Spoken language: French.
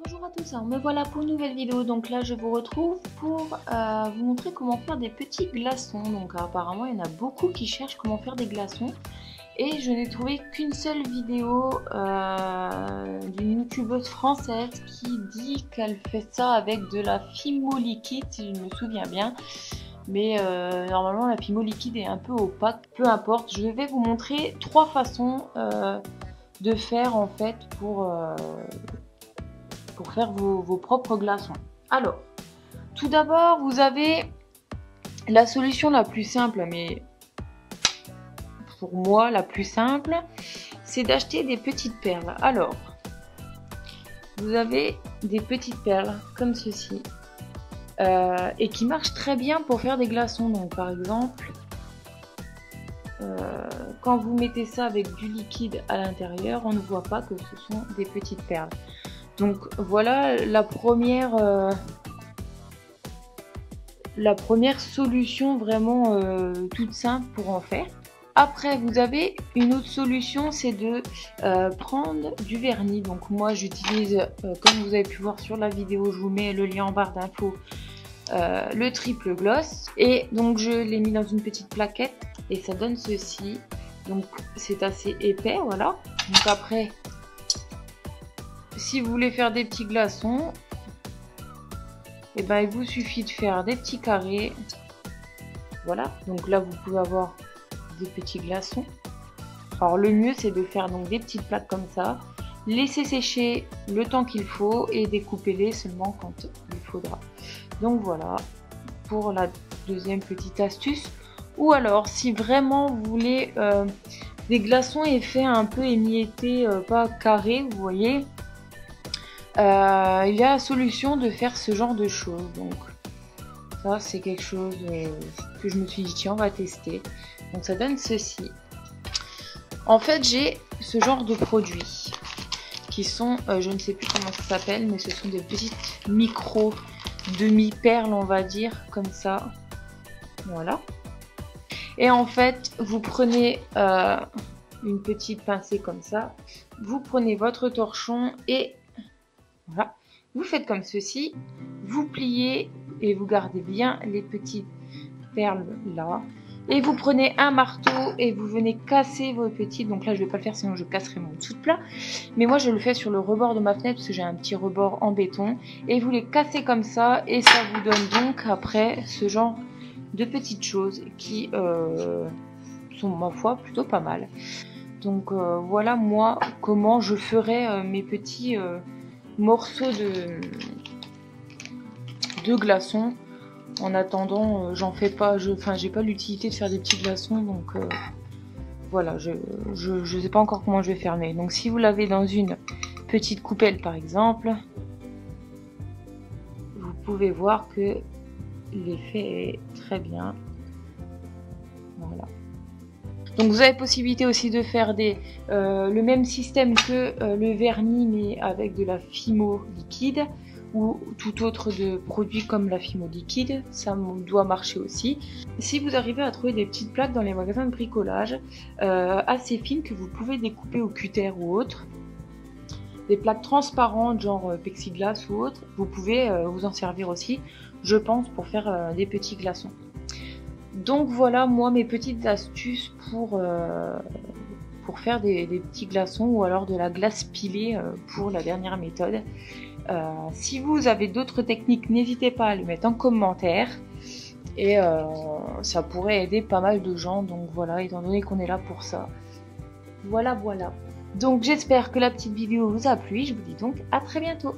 Bonjour à tous, alors me voilà pour une nouvelle vidéo. Donc là je vous retrouve pour vous montrer comment faire des petits glaçons. Donc apparemment il y en a beaucoup qui cherchent comment faire des glaçons et je n'ai trouvé qu'une seule vidéo d'une youtubeuse française qui dit qu'elle fait ça avec de la Fimo liquide si je me souviens bien. Mais normalement la Fimo liquide est un peu opaque, peu importe. Je vais vous montrer trois façons de faire en fait pour faire vos propres glaçons. Alors, tout d'abord, vous avez la solution la plus simple, mais pour moi la plus simple, c'est d'acheter des petites perles. Alors, vous avez des petites perles comme ceci, et qui marchent très bien pour faire des glaçons. Donc par exemple, quand vous mettez ça avec du liquide à l'intérieur, on ne voit pas que ce sont des petites perles. Donc voilà la première solution vraiment toute simple pour en faire. Après vous avez une autre solution, c'est de prendre du vernis. Donc moi j'utilise, comme vous avez pu voir sur la vidéo, je vous mets le lien en barre d'infos, le triple gloss. Et donc je l'ai mis dans une petite plaquette et ça donne ceci. Donc c'est assez épais, voilà. Donc après, si vous voulez faire des petits glaçons, et ben il vous suffit de faire des petits carrés. Voilà, donc là vous pouvez avoir des petits glaçons. Alors le mieux c'est de faire donc des petites plaques comme ça, laisser sécher le temps qu'il faut et découper-les seulement quand il faudra. Donc voilà pour la deuxième petite astuce. Ou alors si vraiment vous voulez des glaçons effets un peu émiettés, pas carrés, vous voyez, il y a la solution de faire ce genre de choses. Donc ça c'est quelque chose que je me suis dit tiens on va tester. Donc ça donne ceci. En fait j'ai ce genre de produits qui sont, je ne sais plus comment ça s'appelle, mais ce sont des petites micro demi-perles on va dire, comme ça. Voilà. Et en fait vous prenez une petite pincée comme ça, vous prenez votre torchon et voilà, vous faites comme ceci, vous pliez et vous gardez bien les petites perles là. Et vous prenez un marteau et vous venez casser vos petites. Donc là je vais pas le faire sinon je casserai mon dessous de plat. Mais moi je le fais sur le rebord de ma fenêtre parce que j'ai un petit rebord en béton. Et vous les cassez comme ça et ça vous donne donc après ce genre de petites choses qui sont ma foi plutôt pas mal. Donc voilà moi comment je ferai mes petits morceaux de glaçons. En attendant, j'en fais pas, j'ai pas l'utilité de faire des petits glaçons, donc voilà, je sais pas encore comment je vais faire. Mais donc si vous l'avez dans une petite coupelle par exemple, vous pouvez voir que l'effet est très bien. Voilà. Donc vous avez possibilité aussi de faire le même système que le vernis mais avec de la Fimo liquide ou tout autre de produit comme la Fimo liquide, ça doit marcher aussi. Si vous arrivez à trouver des petites plaques dans les magasins de bricolage assez fines que vous pouvez découper au cutter ou autre, des plaques transparentes genre plexiglas ou autre, vous pouvez vous en servir aussi, je pense, pour faire des petits glaçons. Donc voilà moi mes petites astuces pour faire des petits glaçons ou alors de la glace pilée pour la dernière méthode. Si vous avez d'autres techniques, n'hésitez pas à les mettre en commentaire et ça pourrait aider pas mal de gens. Donc voilà, étant donné qu'on est là pour ça. Voilà. Donc j'espère que la petite vidéo vous a plu. Je vous dis donc à très bientôt.